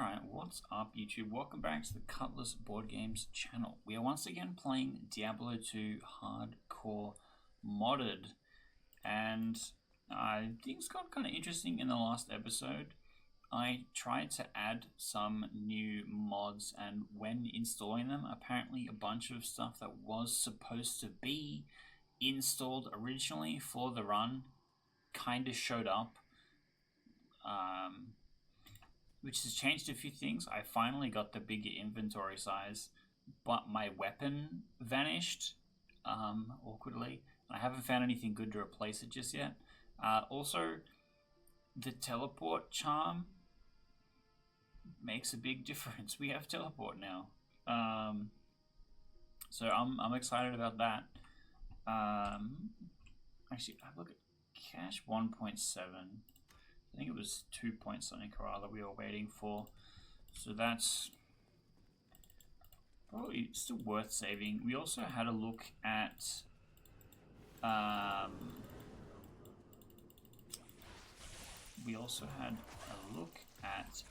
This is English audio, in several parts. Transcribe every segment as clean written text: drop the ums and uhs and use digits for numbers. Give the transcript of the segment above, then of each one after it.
Alright, what's up YouTube? Welcome back to the Cutlass Board Games channel. We are once again playing Diablo 2 Hardcore Modded, and things got kind of interesting in the last episode. I tried to add some new mods, and when installing them, apparently a bunch of stuff that was supposed to be installed originally for the run kind of showed up. Which has changed a few things. I finally got the bigger inventory size, but my weapon vanished awkwardly. I haven't found anything good to replace it just yet. Also, the teleport charm makes a big difference. We have teleport now. So I'm excited about that. Actually, I look at cash 1.7. I think it was 2 point something or other we were waiting for. So that's probably still worth saving. We also had a look at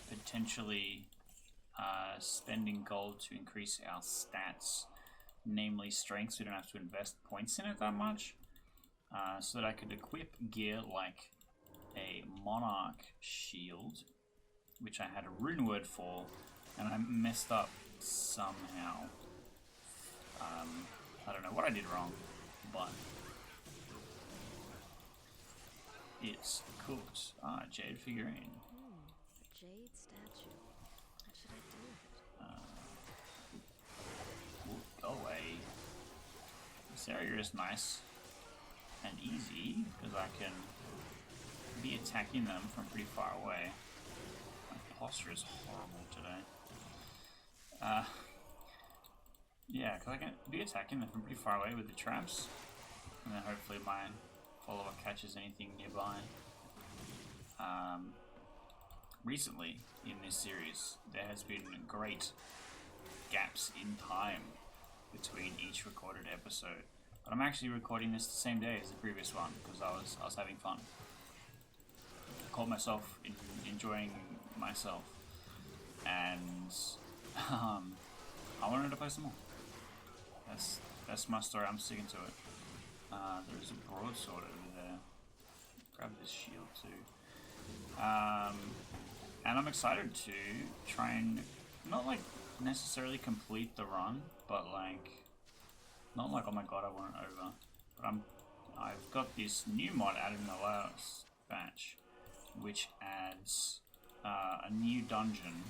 potentially spending gold to increase our stats, namely strength, so we don't have to invest points in it that much, so that I could equip gear like a monarch shield, which I had a rune word for, and I messed up somehow. I don't know what I did wrong, but it's cooked. Jade figurine. A jade statue. What should I do with it? Go away. This area is nice and easy because I can be attacking them from pretty far away. My posture is horrible today. Yeah, because I can be attacking them from pretty far away with the traps, and then hopefully my follower catches anything nearby. Recently in this series, there has been great gaps in time between each recorded episode, but I'm actually recording this the same day as the previous one because I was having fun. Caught myself enjoying myself, and I wanted to play some more. That's my story. I'm sticking to it. There's a broadsword over there. Grab this shield too. And I'm excited to try and not like necessarily complete the run, but like not like, oh my god, I want it over. But I've got this new mod added in the last batch, which adds a new dungeon,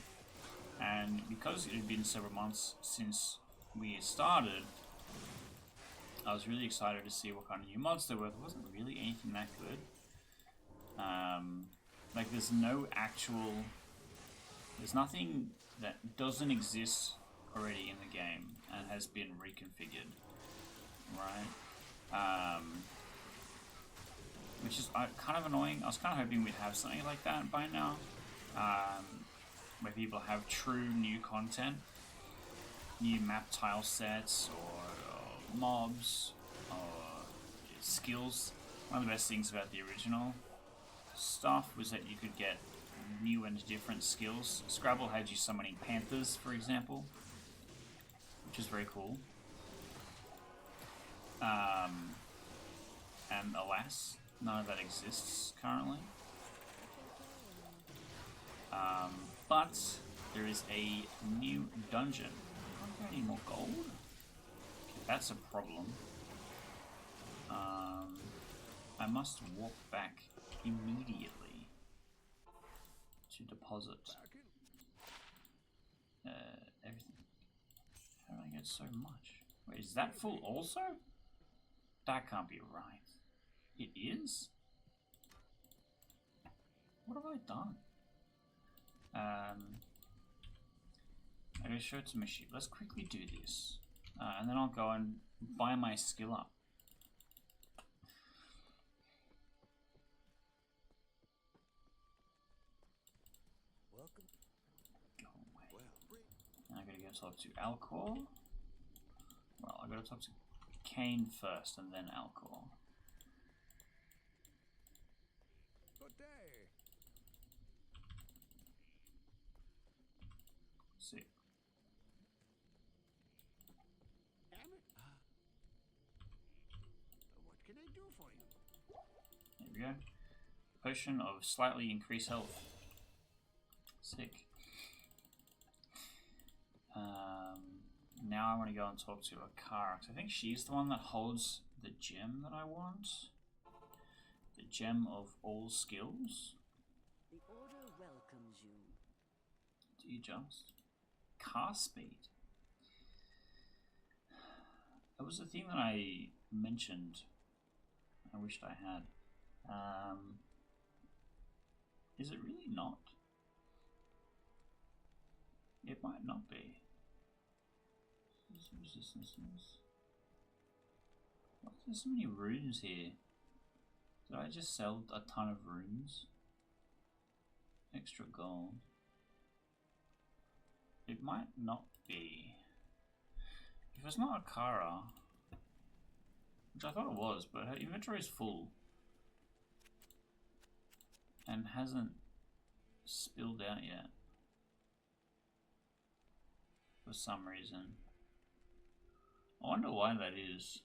and because it had been several months since we started, I was really excited to see what kind of new mods there were. There wasn't really anything that good. Like there's nothing that doesn't exist already in the game and has been reconfigured, right? Which is kind of annoying. I was kind of hoping we'd have something like that by now, where people have true new content, new map tile sets, or mobs, or skills. One of the best things about the original stuff was that you could get new and different skills. Scrabble had you summoning panthers, for example, which is very cool. And alas, none of that exists currently. But there is a new dungeon. I don't get any more gold. Okay, that's a problem. I must walk back immediately to deposit everything. How did I get so much? Wait, is that full also? That can't be right. It is? What have I done? I gotta show it to my sheep. Let's quickly do this. And then I'll go and buy my skill up. Welcome. Go away. And I gotta go talk to Alcor. Well, I gotta talk to Kane first and then Alcor. Good day. Sick. Damn it. What can I do for you? There we go. Potion of slightly increased health. Sick. Now I want to go and talk to Akara, because I think she's the one that holds the gem that I want. The gem of all skills. The Order welcomes you. Do you just? Cast speed. That was the thing that I mentioned. I wished I had. Is it really not? It might not be. Resistances. Why there's so many runes here? Did I just sell a ton of runes? Extra gold. It might not be. If it's not Akara, which I thought it was, but her inventory is full and hasn't spilled out yet for some reason. I wonder why that is.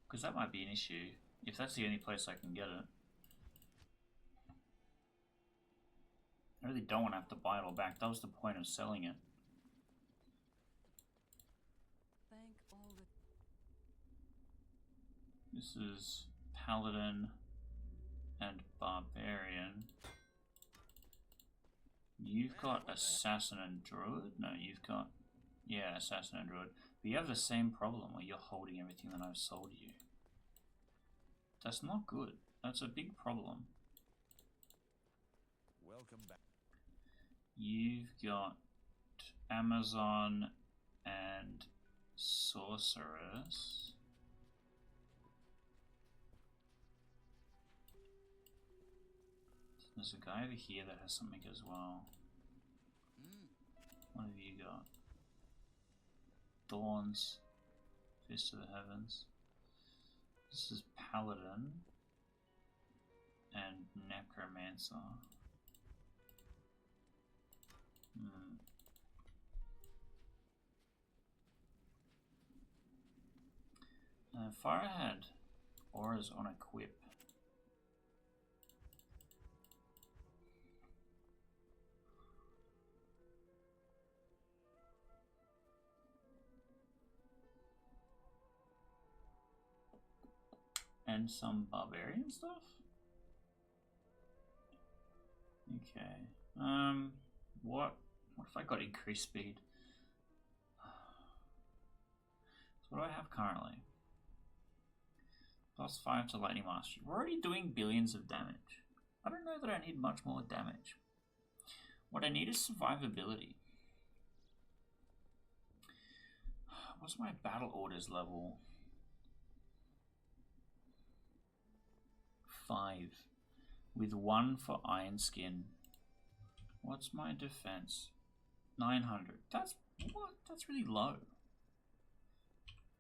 Because that might be an issue if that's the only place I can get it. I really don't want to have to buy it all back. That was the point of selling it. Thank all the This is Paladin and Barbarian. You've got Assassin and Druid? No, you've got... Yeah, Assassin and Druid. But you have the same problem where you're holding everything that I've sold you. That's not good. That's a big problem. Welcome back. You've got Amazon and Sorceress. There's a guy over here that has something as well. What have you got? Dawn's Fist of the Heavens. This is Paladin and Necromancer. Far ahead. Auras on equip. And some barbarian stuff? Okay. What if I got increased speed? So what do I have currently? +5 to lightning mastery. We're already doing billions of damage. I don't know that I need much more damage. What I need is survivability. What's my battle orders level? 5. With 1 for iron skin. What's my defense? 900. That's what? That's really low.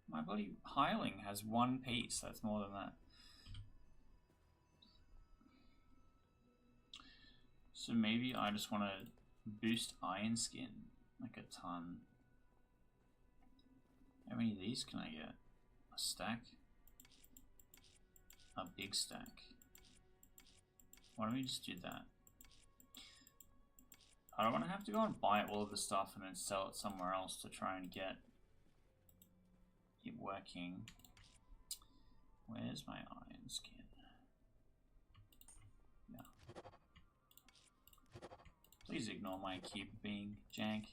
My bloody Hireling has 1 piece. That's more than that. So maybe I just want to boost iron skin like a ton. How many of these can I get? A stack? A big stack. Why don't we just do that? I don't want to have to go and buy all of the stuff and then sell it somewhere else to try and get it working. Where's my iron skin? Yeah. Please ignore my cube being jank.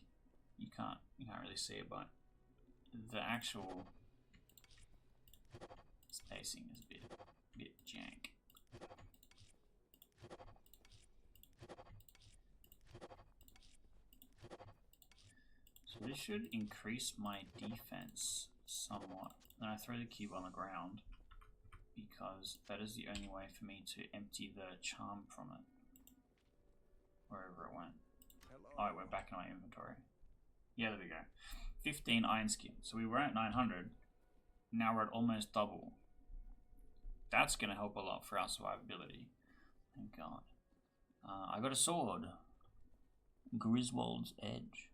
You can't really see it, but the actual spacing is a bit jank. So this should increase my defense somewhat. Then I throw the cube on the ground because that is the only way for me to empty the charm from it. Wherever it went. Hello. Oh, it went back in my inventory. Yeah, there we go. 15 iron skin. So we were at 900. Now we're at almost double. that's going to help a lot for our survivability. Thank God. I got a sword. Griswold's Edge.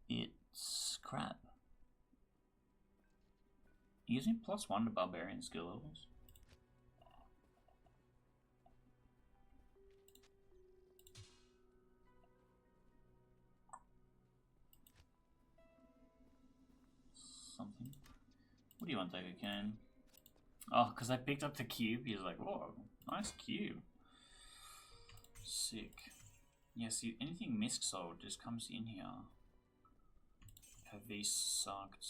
It's crap. It gives me +1 to barbarian skill levels. Something. What do you want, Decker Can? Oh, because I picked up the cube. He's like, whoa, nice cube. Sick. Yeah, see, anything misc sold just comes in here. Have these sucked?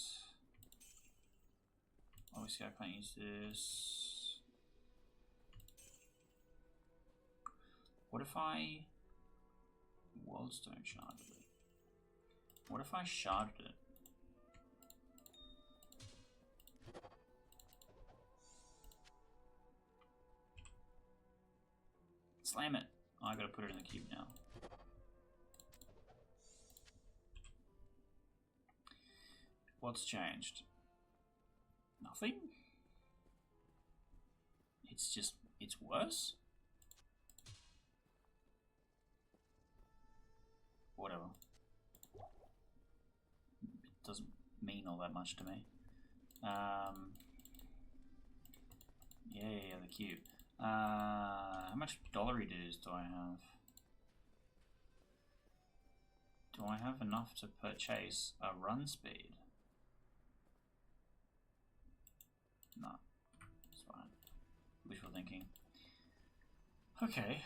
Obviously, I can't use this. What if I Worldstone sharded it? What if I sharded it? Slam it. Oh, I gotta put it in the cube now. What's changed? Nothing? It's just, it's worse? Whatever. It doesn't mean all that much to me. Yeah, the cube. How much dollary dues do I have? Do I have enough to purchase a run speed? No, it's fine. Wishful thinking. Okay,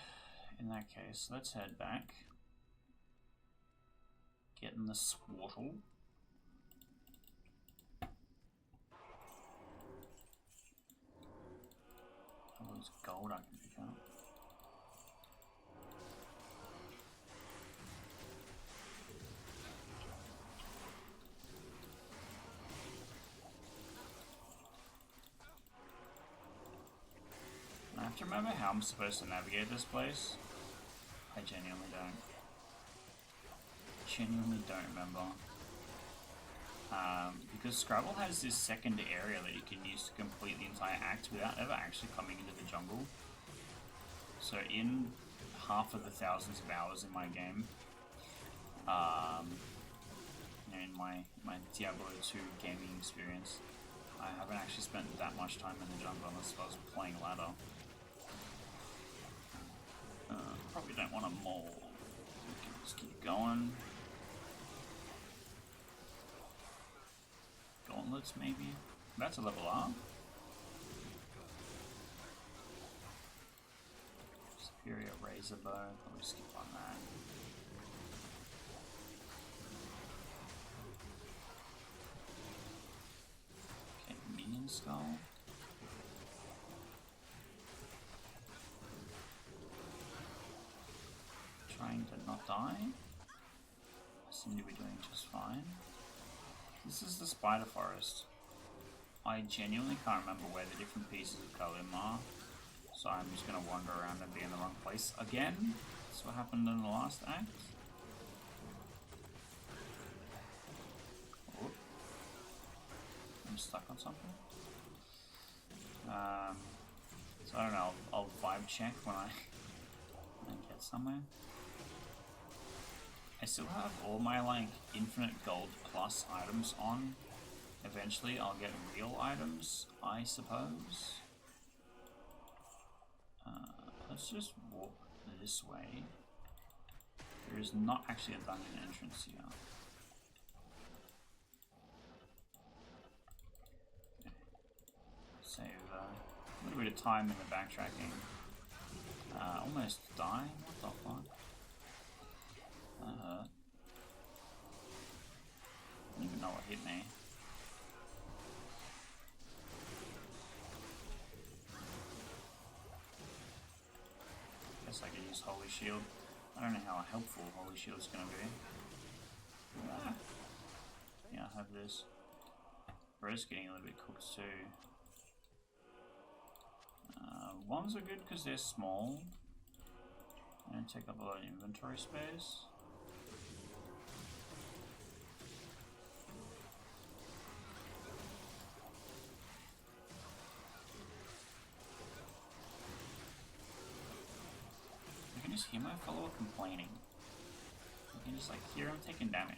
in that case, let's head back. Get in the swaddle. Oh, there's gold I can pick up. I have to remember how I'm supposed to navigate this place. I genuinely don't. Genuinely don't remember. Because Scrabble has this second area that you can use to complete the entire act without ever actually coming into the jungle. So in half of the thousands of hours in my game, in my Diablo 2 gaming experience, I haven't actually spent that much time in the jungle unless I was playing ladder. Probably don't want to maul. We can just keep going. Gauntlets, maybe? That's a level up. Superior Razor Bow. Probably skip on that. Okay, Minion Skull. Trying to not die. I seem to be doing just fine. This is the Spider Forest. I genuinely can't remember where the different pieces of Kalim are, so I'm just going to wander around and be in the wrong place again. That's what happened in the last act. Oh. I'm stuck on something. So I don't know, I'll vibe check when I get somewhere. I still have all my like infinite gold plus items on. Eventually I'll get real items, I suppose. Let's just walk this way. There is not actually a dungeon entrance here. Okay. Save a little bit of time in the backtracking. Almost die? What the fuck? That hurt. I don't even know what hit me. Guess I could use Holy Shield. I don't know how helpful Holy Shield is going to be. Ah. Yeah, I have this. Bro's getting a little bit cooked too. Ones are good because they're small and take up a lot of inventory space. just hear my follower complaining. I can just like hear him taking damage.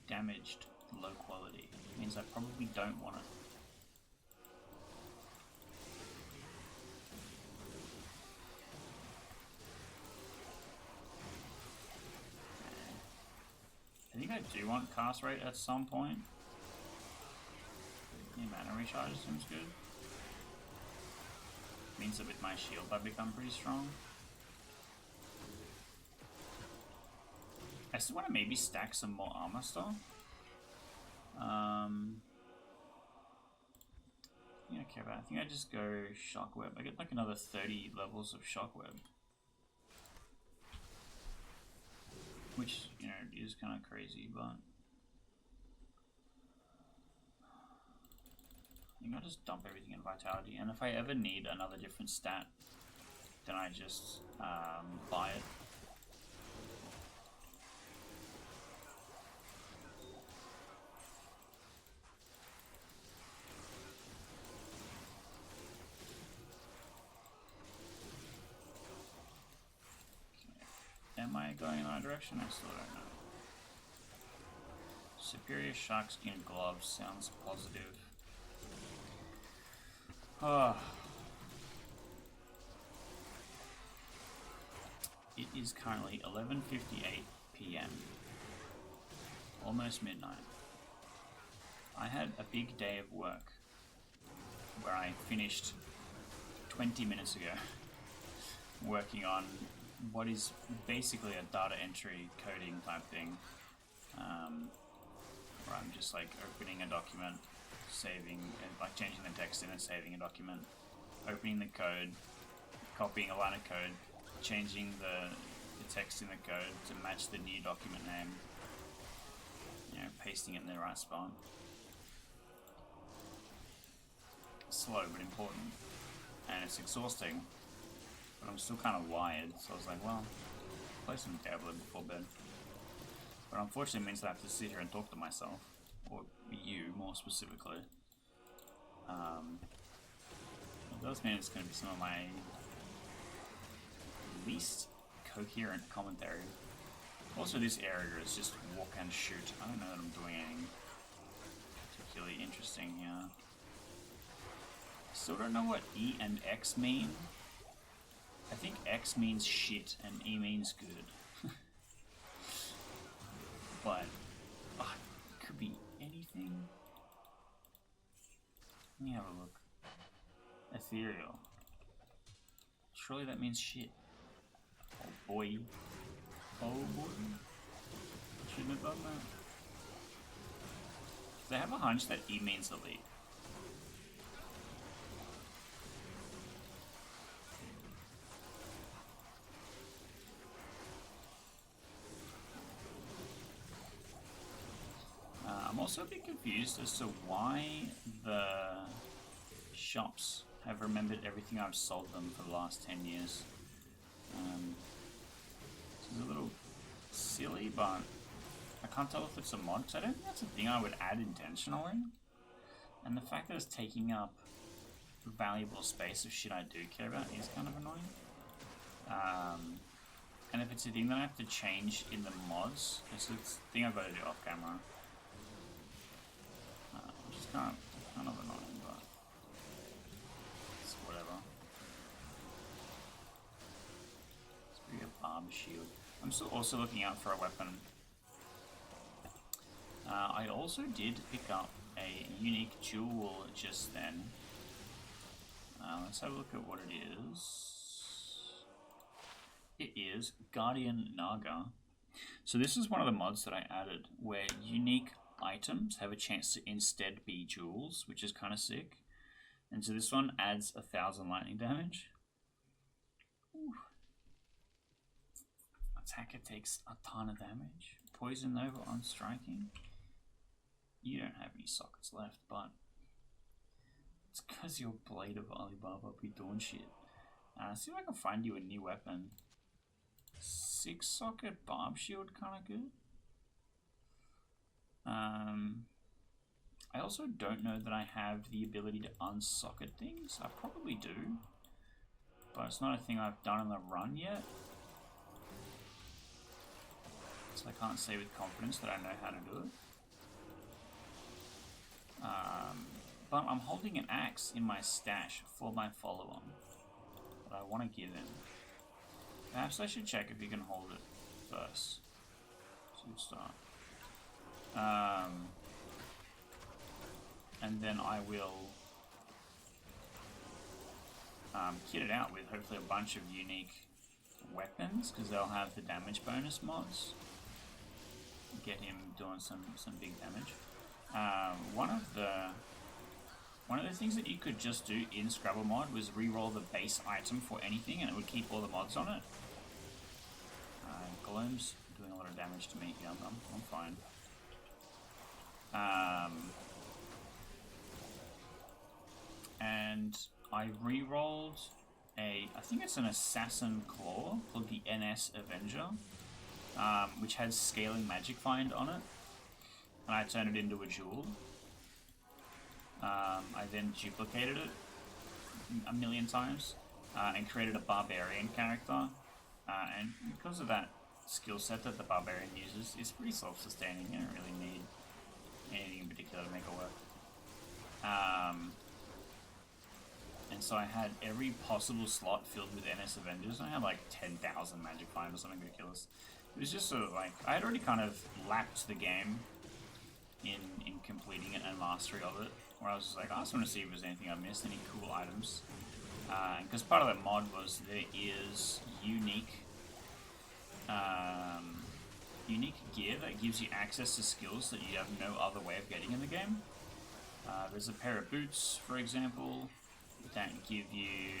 Damaged, low quality. Means I probably don't want it. I think I do want cast rate at some point. The mana recharge seems good. Means that with my shield I become pretty strong. I still want to maybe stack some more armor stuff. Yeah, I care about. I think I just go shockweb. I get like another 30 levels of shockweb, which, you know, is kind of crazy, but I think I'll just dump everything in vitality, and if I ever need another different stat, then I just buy it. Am I going in the right direction? I still don't know. Superior sharkskin gloves sounds positive. Oh. It is currently 11:58 p.m. Almost midnight. I had a big day of work where I finished 20 minutes ago working on what is basically a data entry coding type thing, where I'm just like opening a document, saving, like changing the text in and saving a document, opening the code, copying a line of code, changing the text in the code to match the new document name, you know, pasting it in the right spot. Slow but important, and it's exhausting. But I'm still kind of wired, so I was like, well, play some Diablo before bed. But unfortunately it means that I have to sit here and talk to myself, or you more specifically. It does mean it's going to be some of my least coherent commentary. Also, this area is just walk and shoot. I don't know that I'm doing anything particularly interesting here. Still don't know what E and X mean. I think X means shit and E means good. But it could be anything. Let me have a look. Ethereal. Surely that means shit. Oh boy. Oh boy. Shouldn't have done that. They have a hunch that E means elite. I'm also a bit confused as to why the shops have remembered everything I've sold them for the last 10 years. This is a little silly, but I can't tell if it's a mod, because I don't think that's a thing I would add intentionally. And the fact that it's taking up valuable space of shit I do care about is kind of annoying. And if it's a thing that I have to change in the mods, it's a thing I've got to do off camera. Which is kind of annoying, but it's whatever. It's pretty a barb shield. I'm still also looking out for a weapon. I also did pick up a unique jewel just then. Let's have a look at what it is. It is Guardian Naga. So this is one of the mods that I added where unique items have a chance to instead be jewels, which is kind of sick. And so this one adds 1,000 lightning damage. Ooh. Attacker takes a ton of damage. Poison over on striking. You don't have any sockets left, but it's because your Blade of Alibaba be doing shit. See if I can find you a new weapon. 6-socket barb shield kind of good. I also don't know that I have the ability to unsocket things. I probably do, but it's not a thing I've done in the run yet. So I can't say with confidence that I know how to do it. But I'm holding an axe in my stash for my follow-on that I want to give him. Perhaps I should check if he can hold it first. So good start. And then I will kit it out with hopefully a bunch of unique weapons, because they'll have the damage bonus mods. Get him doing some big damage. One of the things that you could just do in Scrabble mod was re-roll the base item for anything, and it would keep all the mods on it. Gloom's doing a lot of damage to me here. I'm fine. And I re-rolled I think it's an assassin claw called the NS Avenger, which has scaling magic find on it, and I turned it into a jewel. I then duplicated it a million times and created a barbarian character, and because of that skill set that the barbarian uses, it's pretty self-sustaining. You don't really need anything in particular to make it work. And so I had every possible slot filled with NS Avengers. I had like 10,000 magic find or something ridiculous. It was just sort of like, I had already kind of lapped the game in completing it and mastery of it, where I was just like, I just want to see if there's anything I missed, any cool items. Because part of that mod was there is unique gear that gives you access to skills that you have no other way of getting in the game. There's a pair of boots, for example, that give you,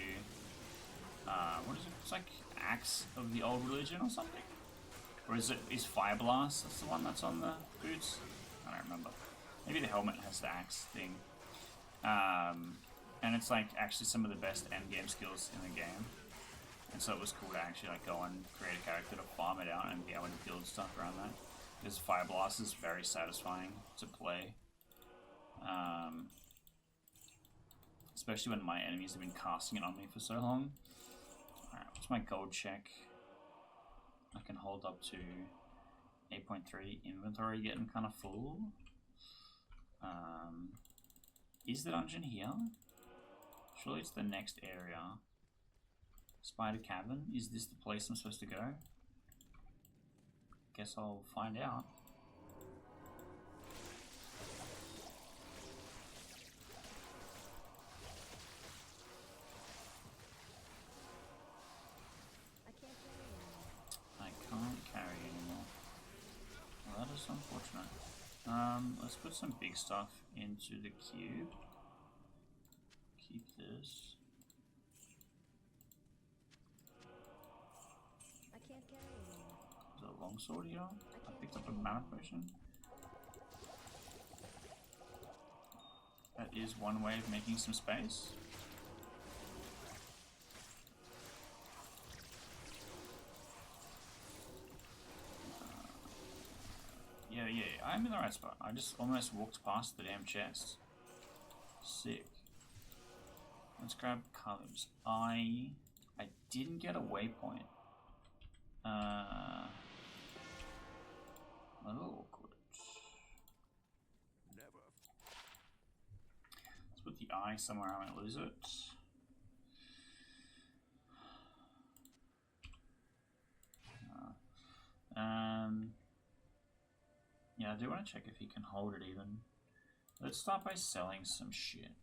what is it? It's like Axe of the Old Religion or something? Or is Fire Blast? That's the one that's on the boots? I don't remember. Maybe the helmet has the axe thing. And it's like actually some of the best endgame skills in the game. And so it was cool to actually like go and create a character to farm it out and be able to build stuff around that. Because Fire Blast is very satisfying to play. Especially when my enemies have been casting it on me for so long. Alright, what's my gold check? I can hold up to 8.3. Inventory getting kind of full. Is the dungeon here? Surely it's the next area. Spider Cavern? Is this the place I'm supposed to go? Guess I'll find out. I can't carry anymore. Well, that is unfortunate. Let's put some big stuff into the cube. Keep this. I can't carry anymore. Is there a longsword here? I picked up a mana potion. That is one way of making some space. Yeah, I'm in the right spot. I just almost walked past the damn chest. Sick. Let's grab colors. I didn't get a waypoint. A little awkward. Never. Let's put the eye somewhere I won't lose it. Yeah, I do want to check if he can hold it even. Let's start by selling some shit.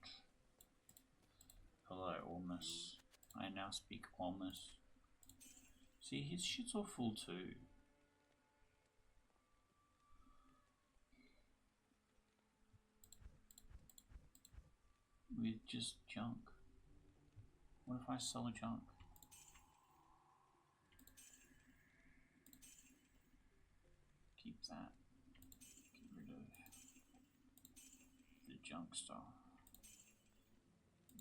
Hello, Ormus. I now speak Ormus. See, his shit's all full too. With just junk. What if I sell a junk? Keep that. Get rid of the junk stuff.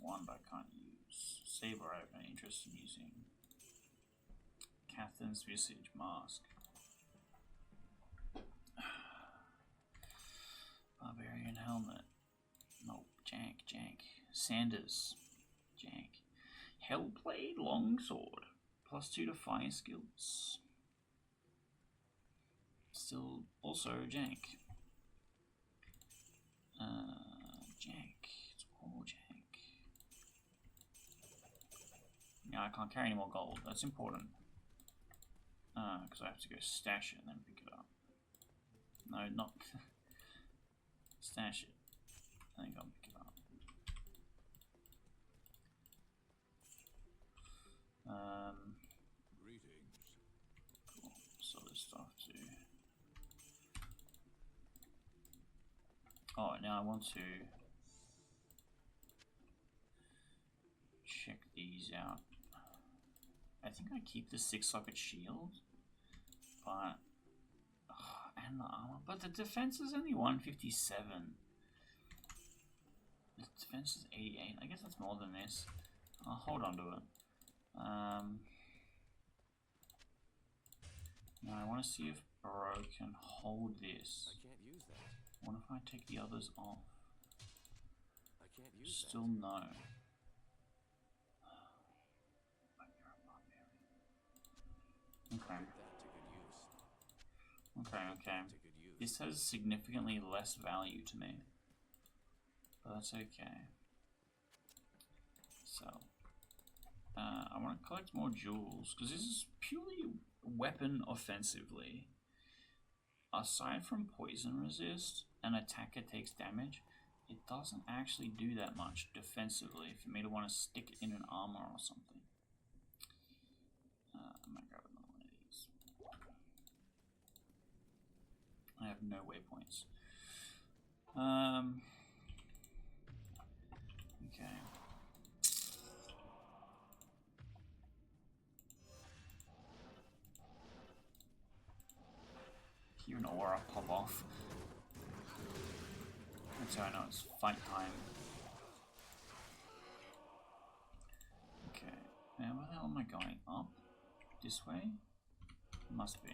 One I can't use. Saber I have no interest in using. Catherine's visage mask. Barbarian helmet. Nope. Jank. Sanders. Jank. Hellblade longsword. +2 to fire skills. Still also jank. Jank. It's all jank. Yeah, I can't carry any more gold. That's important. Because I have to go stash it and then pick it up. No, not stash it. I think I'll pick it up. Greetings. Cool. So this stuff too. Oh, now I want to check these out. I think I keep the 6-socket shield, but and the armor, but the defense is only 157. The defense is 88. I guess that's more than this. I'll hold on to it. Now I want to see if Bro can hold this. I can't use that. What if I take the others off? I can't use Still that. no. Okay. Put that to good use. Okay. To good use. This has significantly less value to me. But that's okay. So, I want to collect more jewels, because this is purely weapon offensively. Aside from poison resist, an attacker takes damage, it doesn't actually do that much defensively for me to want to stick it in an armor or something. I might grab another one of these. I have no waypoints. Okay. Hear an aura pop off. That's how I know it's fight time. Okay. Now where the hell am I going? Up? This way? Must be.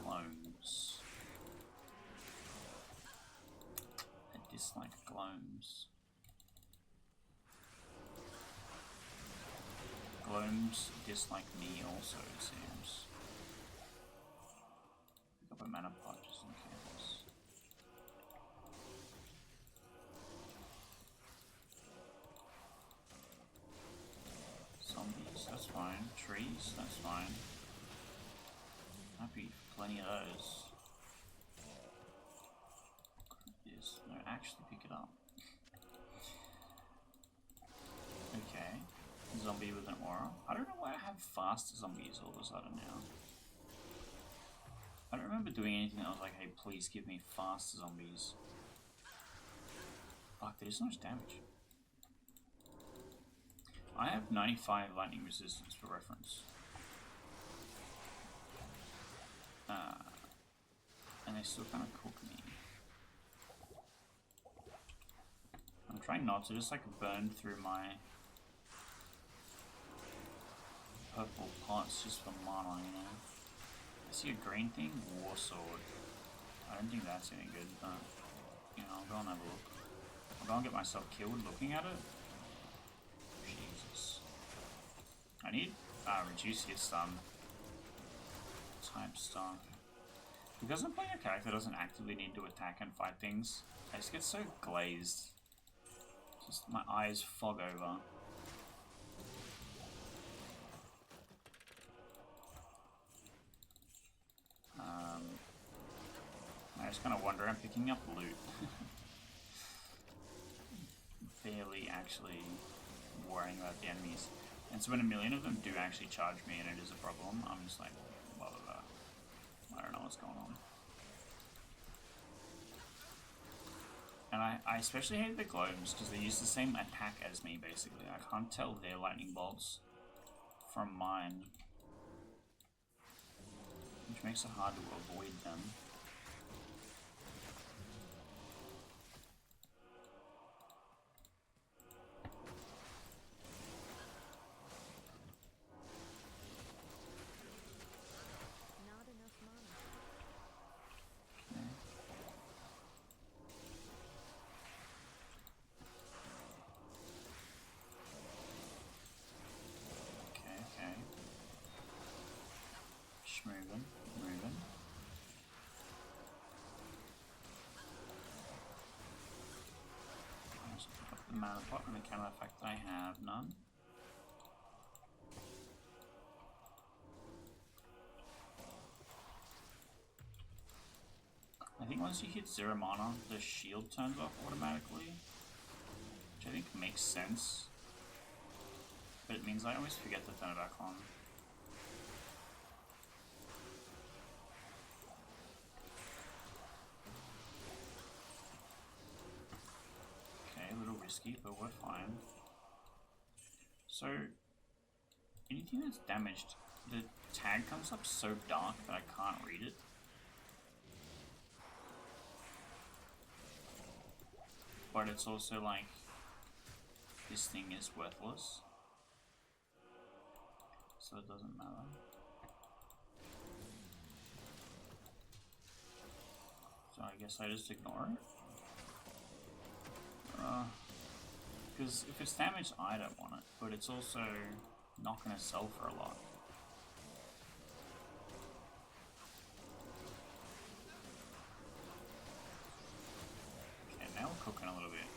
Glomes. I dislike glomes. Glomes dislike me also, it seems. Pick up a mana pot just in case. Zombies, that's fine. Trees, that's fine. Happy for plenty of those. Yes, no, actually pick it up. Okay. Zombie with an aura. I don't know why I have fast zombies all of a sudden now. I don't remember doing anything that was like, hey, please give me fast zombies. Fuck, they do so much damage. I have 95 lightning resistance for reference. And they still kind of cook me. I'm trying not to just like burn through my purple pots just for mana, you know. I see a green thing, war sword. I don't think that's any good, but you know, I'll go and have a look. I'll go and get myself killed looking at it. Jesus. I need reduce hit stun type stuff. Because I'm playing a character that doesn't actively need to attack and fight things, I just get so glazed. Just my eyes fog over. I just kind of wander around picking up loot. Barely actually worrying about the enemies. And so when a million of them do actually charge me and it is a problem, I'm just like, blah blah blah. I don't know what's going on. And I especially hate the globes because they use the same attack as me basically. I can't tell their lightning bolts from mine, which makes it hard to avoid them. Schmovin, moving. I'll just pick up the mana pot and the counter effect that I have none. I think once you hit 0 mana, the shield turns off automatically, which I think makes sense, but it means I always forget to turn it back on. Okay, a little risky, but we're fine. So, anything that's damaged, the tag comes up so dark that I can't read it. But it's also like, this thing is worthless, so it doesn't matter. So I guess I just ignore it. Because if it's damaged, I don't want it, but it's also not going to sell for a lot. Now we're cooking a little bit.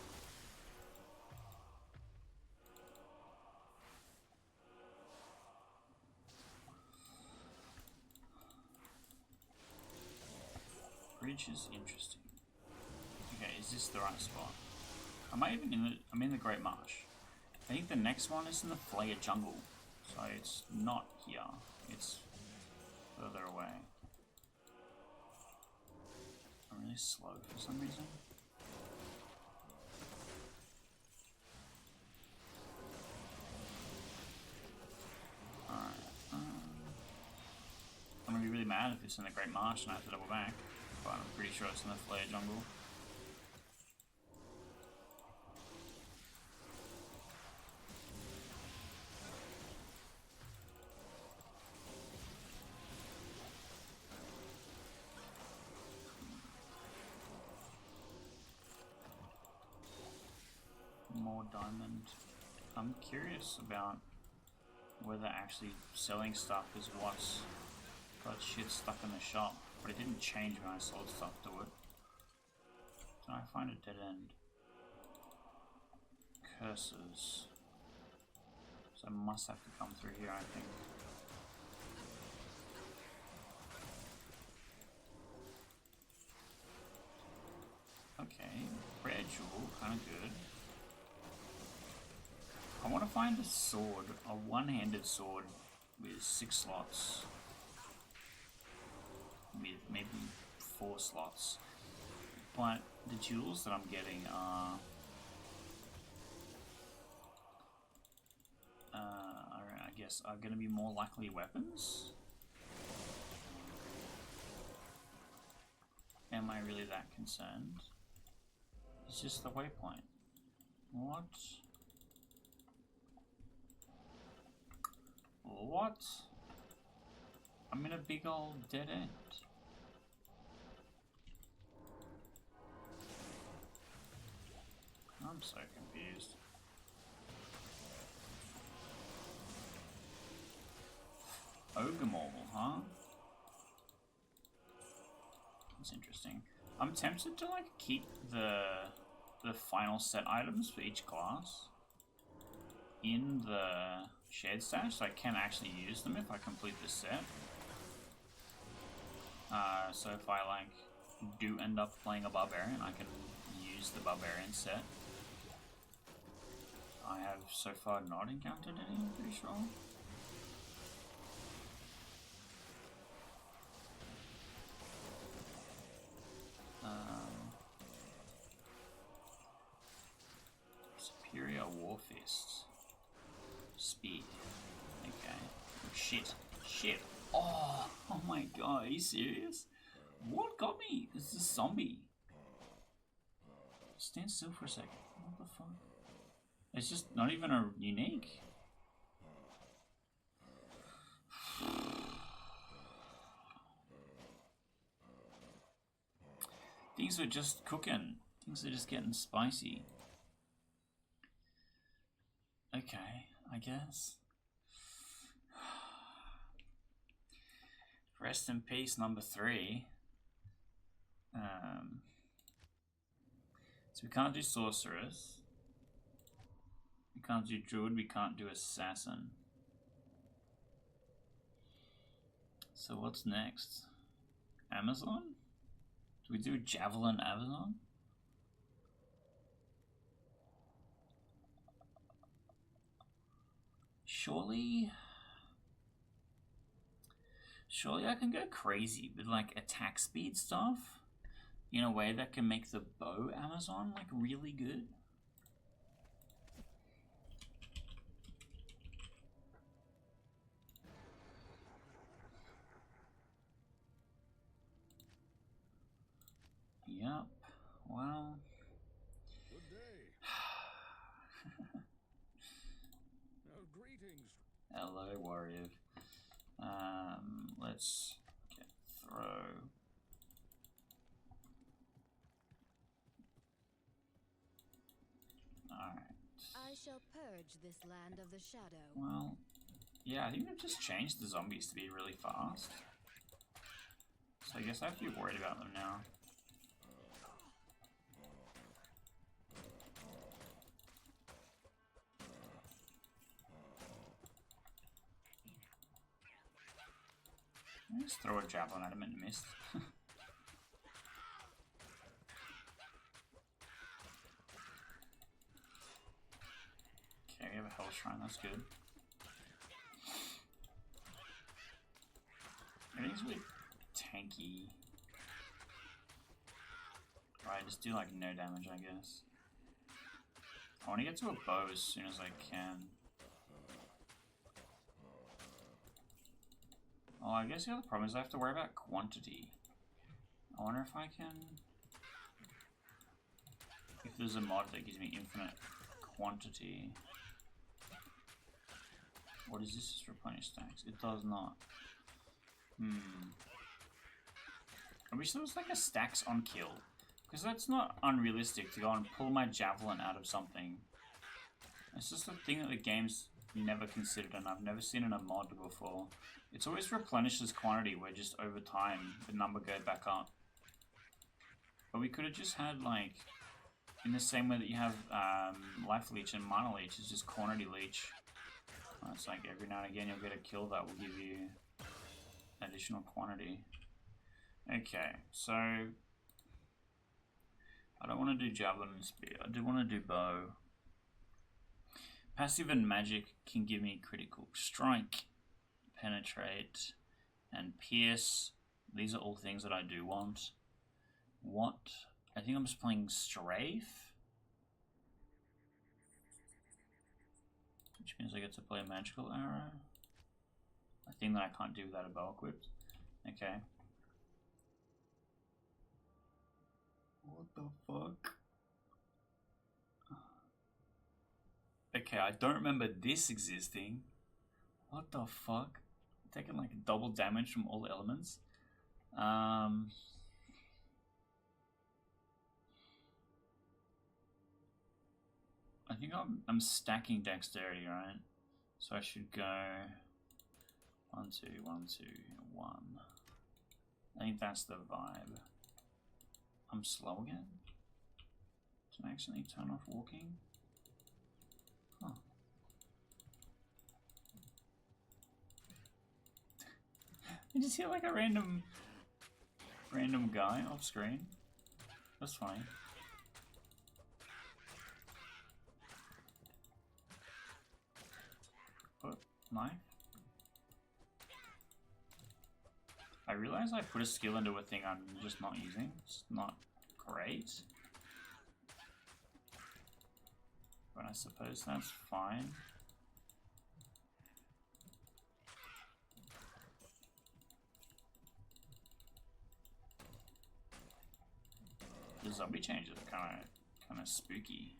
Bridge is interesting. Okay, is this the right spot? Am I even in the? I'm in the Great Marsh. I think the next one is in the Flayer Jungle, so it's not here. It's further away. I'm really slow for some reason. I'm gonna be really mad if it's in the Great Marsh and I have to double back, but I'm pretty sure it's in the Flayer Jungle. More diamond. I'm curious about whether actually selling stuff is what's got shit stuck in the shop, but it didn't change when I sold stuff to it. So I find a dead end. Curses. So I must have to come through here, I think. Okay, red jewel, kind of good. I want to find a sword, a one-handed sword with 6 slots. With maybe 4 slots. But the jewels that I'm getting are... I guess are going to be more likely weapons? Am I really that concerned? It's just the waypoint. What? What? I'm in a big old dead end. I'm so confused. Ogre huh? That's interesting. I'm tempted to like keep the final set items for each class in the shared stash, so I can actually use them if I complete this set. So if I like do end up playing a barbarian, I can use the barbarian set. I have so far not encountered any, I'm pretty sure. Superior Warfist. Speed. Okay. Oh, shit. Shit. Oh my god, are you serious? What got me? This is a zombie. Stand still for a second. What the fuck? It's just not even a unique. Things are just cooking. Things are just getting spicy. Okay, I guess. Rest in peace, number 3. So we can't do sorceress. We can't do druid. We can't do assassin. So what's next? Amazon? Do we do javelin Amazon? Surely I can go crazy with like attack speed stuff in a way that can make the bow Amazon like really good. Yep. Well. Good day. Greetings. Hello, warrior. Let's get throw. Alright. I shall purge this land of the shadow. Well, yeah, I think they've just changed the zombies to be really fast. So I guess I have to be worried about them now. Just throw a javelin at him and missed. Okay, we have a hell shrine, that's good. Everything's really tanky. Right, just do like no damage, I guess. I want to get to a bow as soon as I can. Oh, I guess the other problem is I have to worry about quantity. I wonder if I can... If there's a mod that gives me infinite quantity. What is this? Just replenish stacks. It does not. I wish there was like a stacks on kill. Because that's not unrealistic to go and pull my javelin out of something. It's just a thing that the game's never considered and I've never seen in a mod before. It's always replenishes quantity where just over time the number goes back up. But we could have just had like, in the same way that you have life leech and mana leech, it's just quantity leech. It's like every now and again you'll get a kill that will give you additional quantity. Okay, so I don't want to do javelin and spear. I do want to do bow. Passive and magic can give me critical strike, penetrate, and pierce. These are all things that I do want. What? I think I'm just playing strafe, which means I get to play a magical arrow. A thing that I can't do without a bow equipped. Okay. What the fuck? Okay, I don't remember this existing. What the fuck? Taking like double damage from all elements. I think I'm stacking dexterity, right? So I should go 1, 2, 1, 2, 1. I think that's the vibe. I'm slow again? Can I accidentally turn off walking? Huh. I just hear like a random guy off screen. That's fine. Oh, knife. I realize I put a skill into a thing I'm just not using. It's not great. But I suppose that's fine. The zombie changes are kind of spooky.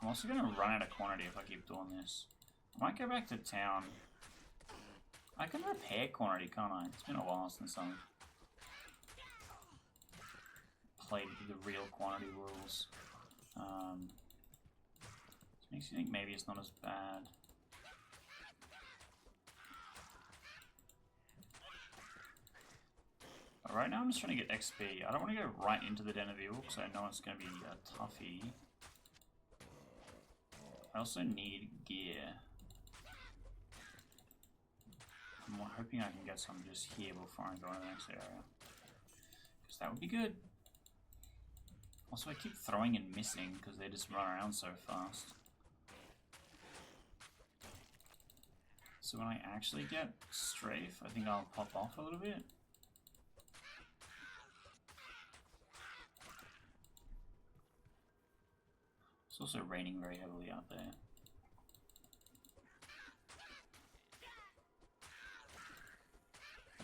I'm also gonna run out of quantity if I keep doing this. I might go back to town. I can repair quantity, can't I? It's been a while since I've played with the real quantity rules. This makes you think maybe it's not as bad. right now I'm just trying to get XP. I don't want to go right into the Den of Evil because I know it's going to be a toughie. I also need gear. I'm hoping I can get some just here before I go to the next area. Because that would be good. Also, I keep throwing and missing because they just run around so fast. So when I actually get strafe, I think I'll pop off a little bit. It's also raining very heavily out there.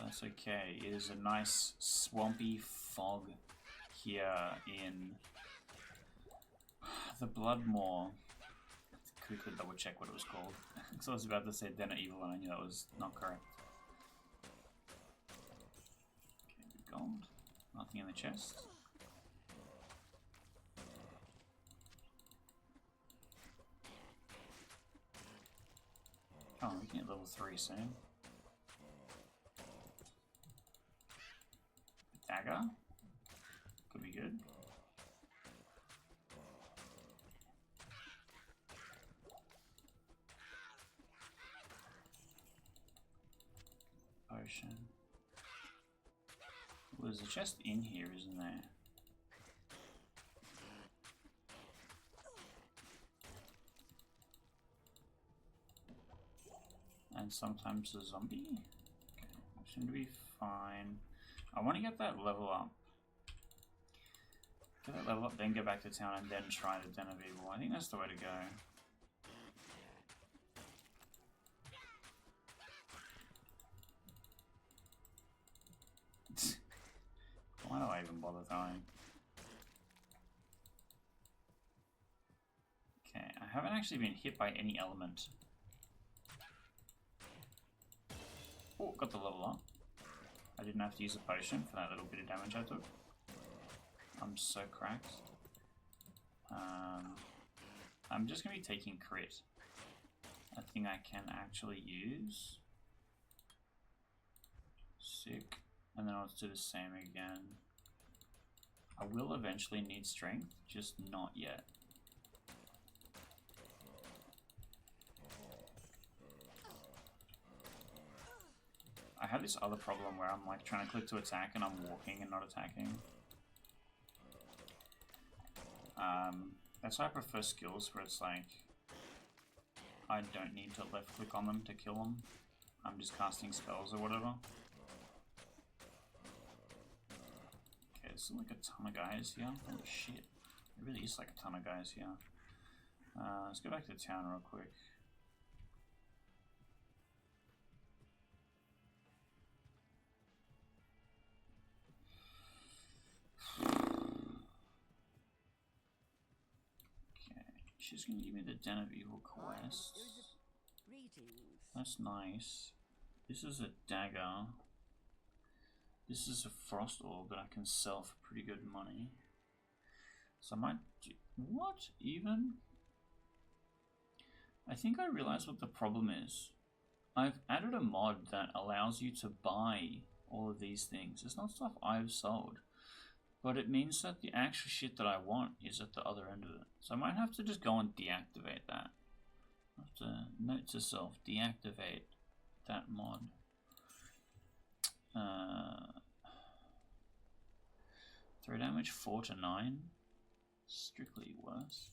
That's okay. It is a nice swampy fog here in the Bloodmoor. Quickly double check what it was called. Because I was about to say Den of Evil and I knew that was not correct. Okay, good gold. Nothing in the chest. Oh, we can get level 3 soon. Dagger. Could be good. Potion. Well, there's a chest in here, isn't there? And sometimes a zombie. Okay, seem to be fine. I want to get that level up. Get that level up, then go back to town, and then try the Den of Evil. I think that's the way to go. Why do I even bother throwing? Okay, I haven't actually been hit by any element. Oh, got the level up. I didn't have to use a potion for that little bit of damage I took. I'm so cracked. I'm just going to be taking crit. A thing I can actually use. Sick. And then I'll do the same again. I will eventually need strength, just not yet. I have this other problem where I'm like trying to click to attack and I'm walking and not attacking. That's why I prefer skills where it's like I don't need to left click on them to kill them. I'm just casting spells or whatever. Okay, there's like a ton of guys here. Holy shit. There really is like a ton of guys here. Let's go back to town real quick. She's gonna give me the Den of Evil quest. That's nice. This is a dagger. This is a frost orb that I can sell for pretty good money. So I might do... What even? I think I realize what the problem is. I've added a mod that allows you to buy all of these things. It's not stuff I've sold. But it means that the actual shit that I want is at the other end of it. So I might have to just go and deactivate that. I have to note to self, deactivate that mod. Throw damage 4 to 9. Strictly worse.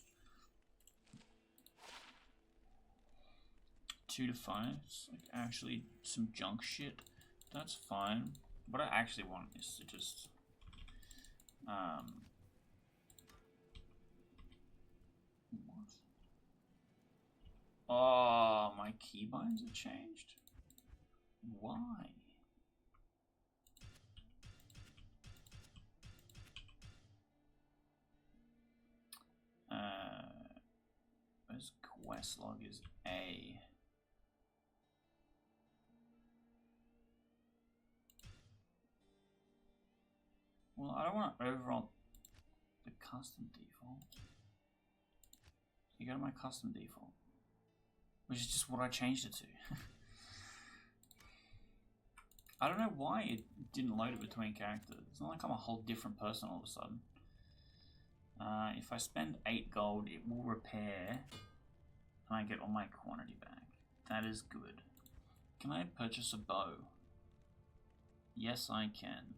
2 to 5. It's like actually some junk shit. That's fine. What I actually want is to just... what? Oh, my keybinds have changed? Why? Where's quest log is A. Well, I don't want to overall the custom default. You go to my custom default, which is just what I changed it to. I don't know why it didn't load it between characters. It's not like I'm a whole different person all of a sudden. If I spend 8 gold, it will repair, and I get all my quantity back. That is good. Can I purchase a bow? Yes, I can.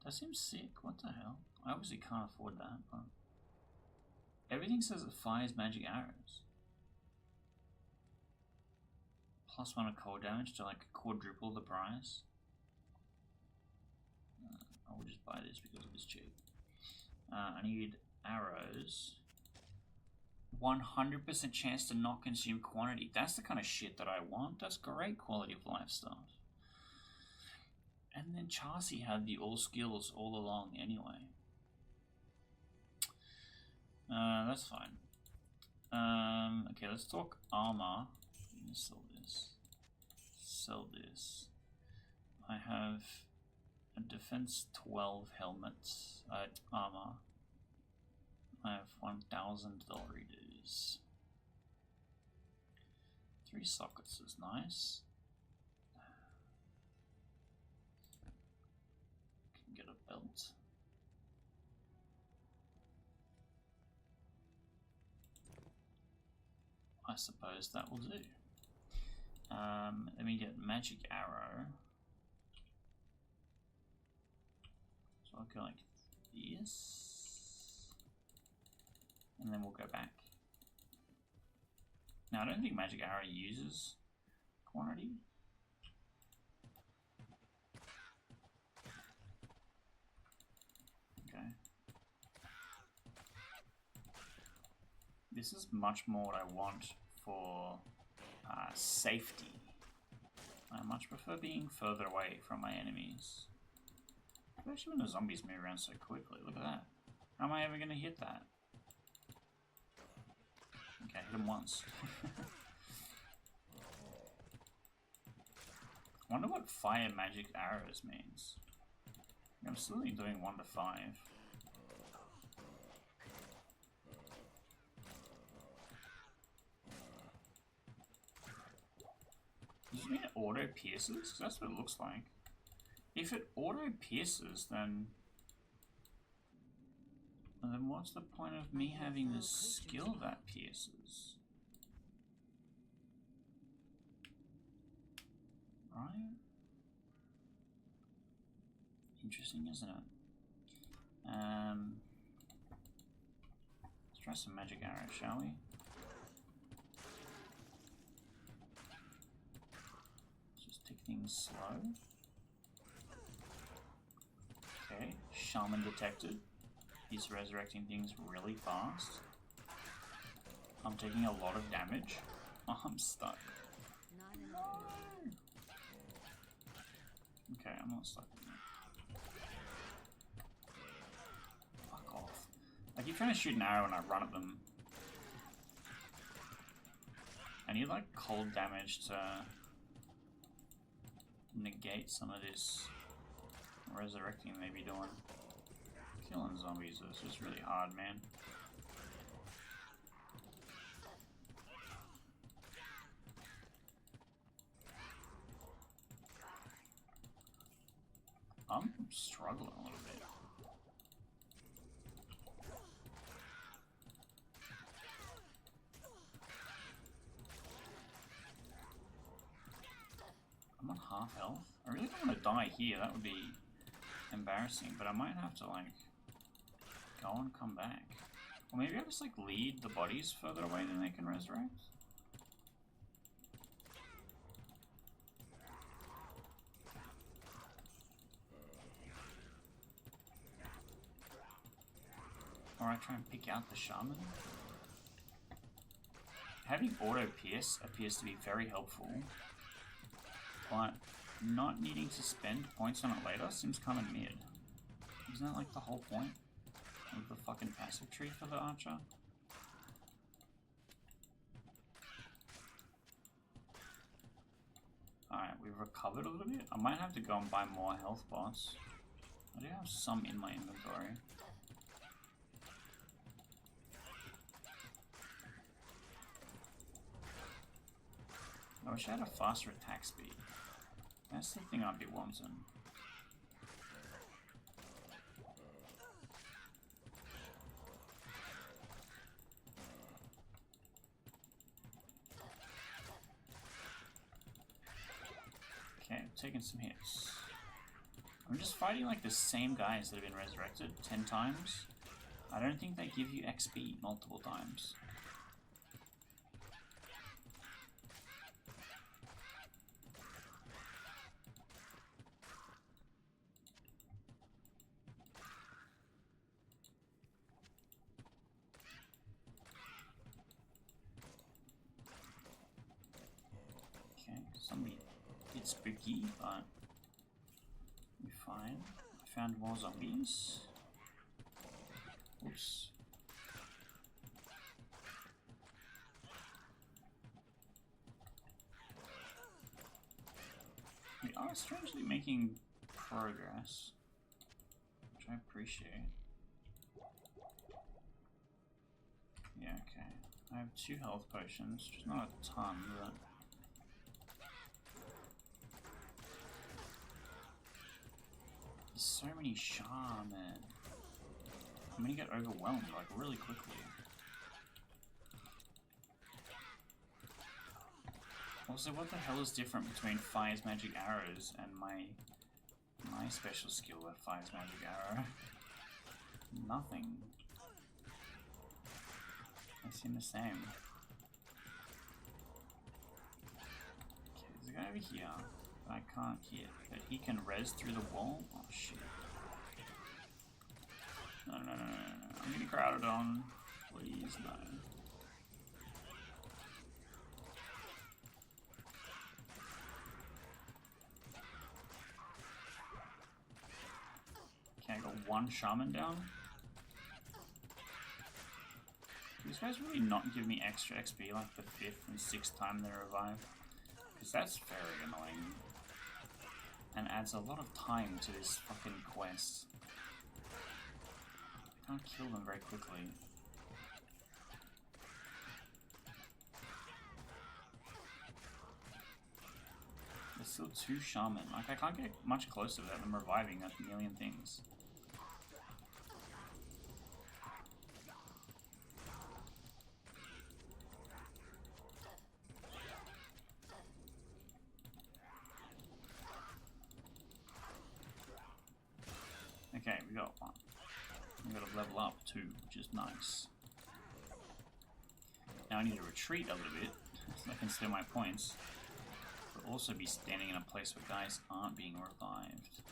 That seems sick. What the hell? I obviously can't afford that, but... Everything says it fires magic arrows. +1 of cold damage to like quadruple the price. I will just buy this because it is cheap. I need arrows. 100% chance to not consume quantity. That's the kind of shit that I want. That's great quality of life stuff. And then Chassis had the all skills all along anyway. That's fine. Okay, let's talk armor. Sell this. Sell this. I have a defense 12 helmets. Armor. I have 1,000 Doritos. 3 sockets is nice. Can get a belt. I suppose that will do. Let me get magic arrow. So I'll go like this. And then we'll go back. Now I don't think magic arrow uses quantity. Okay. This is much more what I want for safety. I much prefer being further away from my enemies. Especially when the zombies move around so quickly. Look at that. How am I ever going to hit that? Okay, hit him once. I wonder what fire magic arrows means. I'm still only doing 1 to 5. Does it mean it auto pierces? 'Cause that's what it looks like. If it auto pierces, then what's the point of me having this skill that pierces? Right? Interesting, isn't it? Let's try some magic arrows, shall we? Just take things slow. Okay, shaman detected. He's resurrecting things really fast. I'm taking a lot of damage. Oh, I'm stuck. No! Okay, I'm not stuck. Fuck off. I keep trying to shoot an arrow and I run at them. I need like cold damage to negate some of this resurrecting they be doing. Killing zombies is just really hard, man. I'm struggling a little bit. I'm on half health. I really don't want to die here. That would be embarrassing, but I might have to like go and come back. Or maybe I just like lead the bodies further away than they can resurrect. Or I try and pick out the shaman. Having auto pierce appears to be very helpful, but not needing to spend points on it later seems kind of mid. Isn't that like the whole point of the fucking passive tree for the archer? Alright, we've recovered a little bit. I might have to go and buy more health pots. I do have some in my inventory. I wish I had a faster attack speed. That's the thing I'd be wanting. Okay, I'm taking some hits. I'm just fighting like the same guys that have been resurrected 10 times. I don't think they give you XP multiple times. Okay, somebody did spooky, but we're fine. I found more zombies. Oops. We are strangely making progress, which I appreciate. Yeah, okay. I have 2 health potions, which is not a ton, but... There's so many shaman. I'm gonna get overwhelmed, like, really quickly. Also, what the hell is different between Fire's magic arrows and my special skill that Fire's magic arrow? Nothing. They seem the same. Okay, there's a guy over here that I can't hit, but he can res through the wall. Oh shit. No, no, no, no, no. I'm getting crowded on. Please, no. Okay, I got 1 shaman down. These guys really not give me extra XP like the 5th and 6th time they revive. Because that's very annoying. And adds a lot of time to this fucking quest. I can't kill them very quickly. There's still 2 shaman. Like, I can't get much closer without them reviving a million things. Okay, we got 1. We got to level up too, which is nice. Now I need to retreat a little bit so I can steal my points, but also be standing in a place where guys aren't being revived.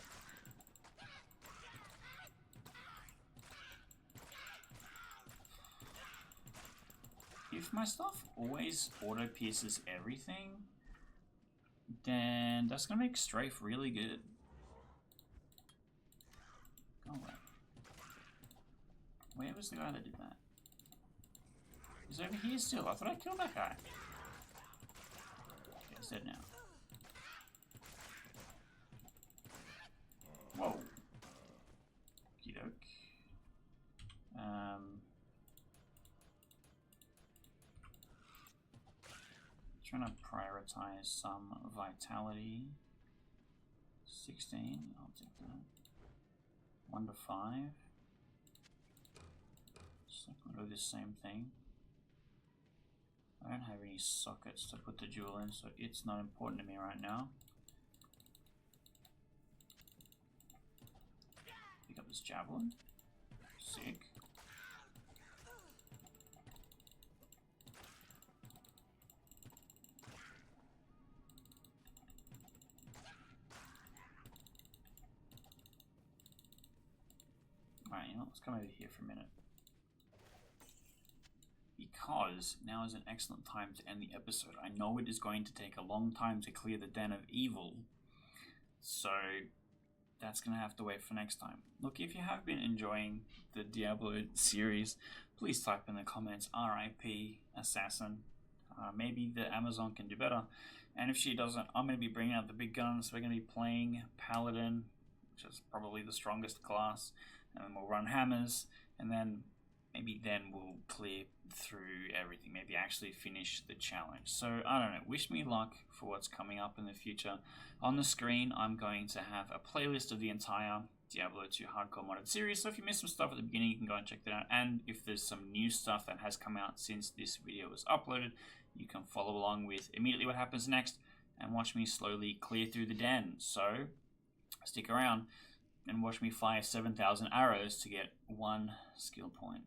If my stuff always auto pierces everything, then that's gonna make strafe really good. Go away. Where was the guy that did that? He's over here still. I thought I killed that guy. Okay, he's dead now. Whoa. Okey-doke. Trying to prioritize some vitality. 16, I'll take that. 1 to 5. So I'm going to do the same thing. I don't have any sockets to put the jewel in, so it's not important to me right now. Pick up this javelin. Sick. Alright, you know, let's come over here for a minute. Because now is an excellent time to end the episode. I know it is going to take a long time to clear the Den of Evil, so that's going to have to wait for next time. Look, if you have been enjoying the Diablo series, please type in the comments RIP Assassin. Maybe the Amazon can do better. And if she doesn't, I'm going to be bringing out the big guns. We're going to be playing Paladin, which is probably the strongest class. And then we'll run hammers. And then maybe then we'll clear through everything. Maybe actually finish the challenge. So, I don't know. Wish me luck for what's coming up in the future. On the screen, I'm going to have a playlist of the entire Diablo 2 Hardcore Modded series. So if you missed some stuff at the beginning, you can go and check that out. And if there's some new stuff that has come out since this video was uploaded, you can follow along with immediately what happens next and watch me slowly clear through the den. So, stick around and watch me fire 7,000 arrows to get 1 skill point.